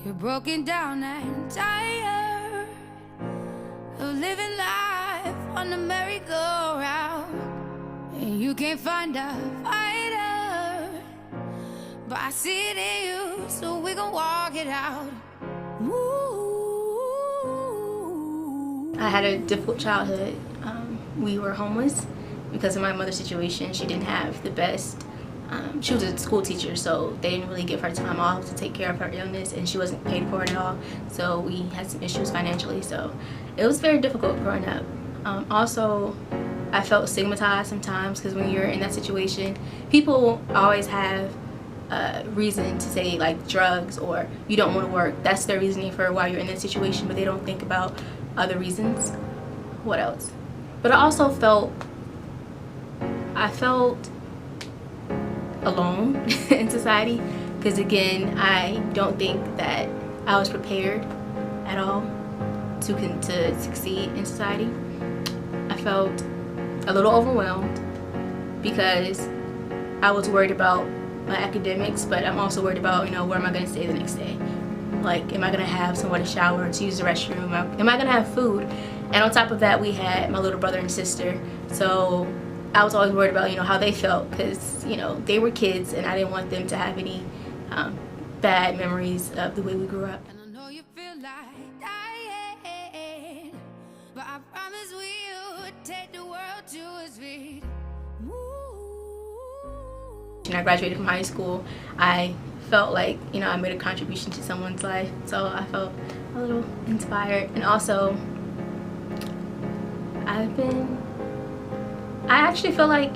You're broken down and tired of living life on the merry-go-round, and you can't find a fighter, but I see it in you, so we gon' walk it out. Ooh. I had a difficult childhood. We were homeless because of my mother's situation. She didn't have the best. She was a school teacher, so they didn't really give her time off to take care of her illness, and she wasn't paid for it at all. So we had some issues financially, so it was very difficult growing up. Also, I felt stigmatized sometimes because when you're in that situation, people always have a reason to say like drugs or you don't want to work. That's their reasoning for why you're in that situation, but they don't think about other reasons. What else? But I also felt alone in society, because again, I don't think that I was prepared at all to succeed in society. I felt a little overwhelmed because I was worried about my academics, but I'm also worried about, you know, where am I going to stay the next day? Like, am I going to have somewhere to shower, to use the restroom? Am I going to have food? And on top of that, we had my little brother and sister, so I was always worried about, you know, how they felt, because, you know, they were kids and I didn't want them to have any bad memories of the way we grew up. And I know you feel like dying, but I promise we would take the world to its feet. When I graduated from high school, I felt like, you know, I made a contribution to someone's life, so I felt a little inspired. And also, I actually feel like,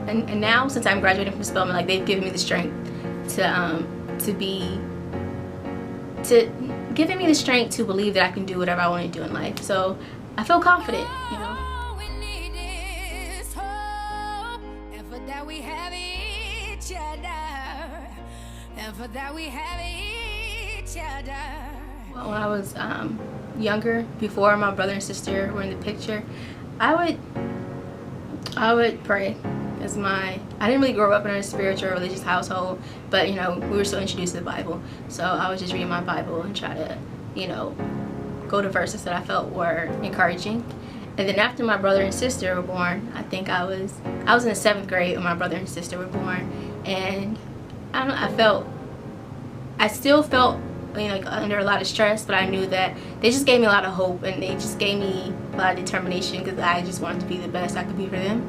and now since I'm graduating from Spelman, like they've given me the strength giving me the strength to believe that I can do whatever I want to do in life. So I feel confident, you know. All we need is hope, and for that we have each other, and for that we have each other. When I was younger, before my brother and sister were in the picture, I would pray as I didn't really grow up in a spiritual religious household, but you know, we were still introduced to the Bible, so I would just read my Bible and try to, you know, go to verses that I felt were encouraging. And then after my brother and sister were born, I think I was in the 7th grade when my brother and sister were born, and I don't know, I still felt, you know, like under a lot of stress, but I knew that they just gave me a lot of hope, and they just gave me a lot of determination, because I just wanted to be the best I could be for them.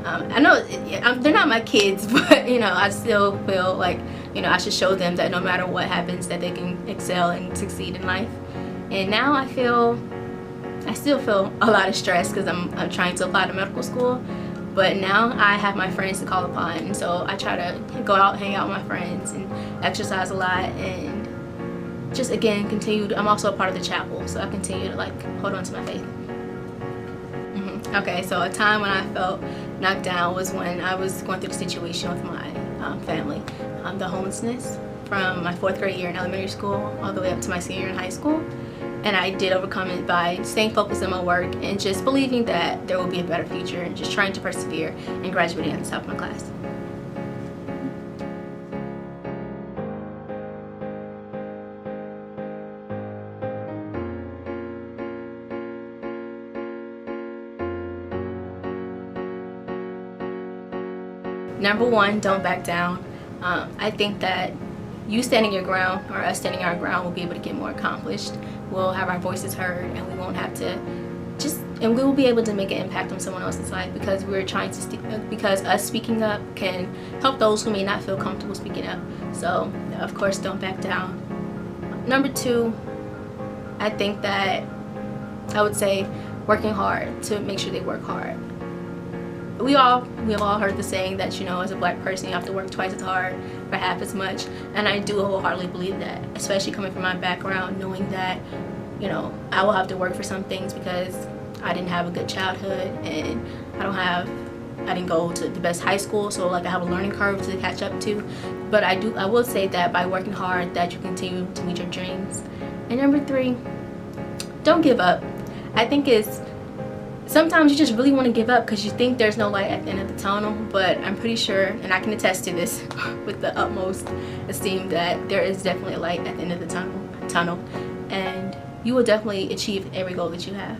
I know they're not my kids, but you know, I still feel like, you know, I should show them that no matter what happens, that they can excel and succeed in life. And now I still feel a lot of stress because I'm trying to apply to medical school, but now I have my friends to call upon, and so I try to go out, hang out with my friends, and exercise a lot, and just again continue. I'm also a part of the chapel, so I continue to like hold on to my faith. Okay, so a time when I felt knocked down was when I was going through the situation with my family, the homelessness from my 4th grade year in elementary school all the way up to my senior year in high school. And I did overcome it by staying focused on my work and just believing that there will be a better future, and just trying to persevere and graduating at the top of my class. Number 1, don't back down. I think that you standing your ground, or us standing our ground, will be able to get more accomplished. We'll have our voices heard, and we won't have to and we will be able to make an impact on someone else's life, because we're trying to because us speaking up can help those who may not feel comfortable speaking up. So of course, don't back down. Number 2, I think that I would say working hard, to make sure they work hard. We all heard the saying that, you know, as a black person, you have to work twice as hard for half as much, and I do wholeheartedly believe that, especially coming from my background, knowing that, you know, I will have to work for some things because I didn't have a good childhood, and I didn't go to the best high school, so like I have a learning curve to catch up to. But I will say that by working hard, that you continue to meet your dreams. And number 3, don't give up. I think it's sometimes you just really want to give up because you think there's no light at the end of the tunnel, but I'm pretty sure, and I can attest to this with the utmost esteem, that there is definitely a light at the end of the tunnel, and you will definitely achieve every goal that you have.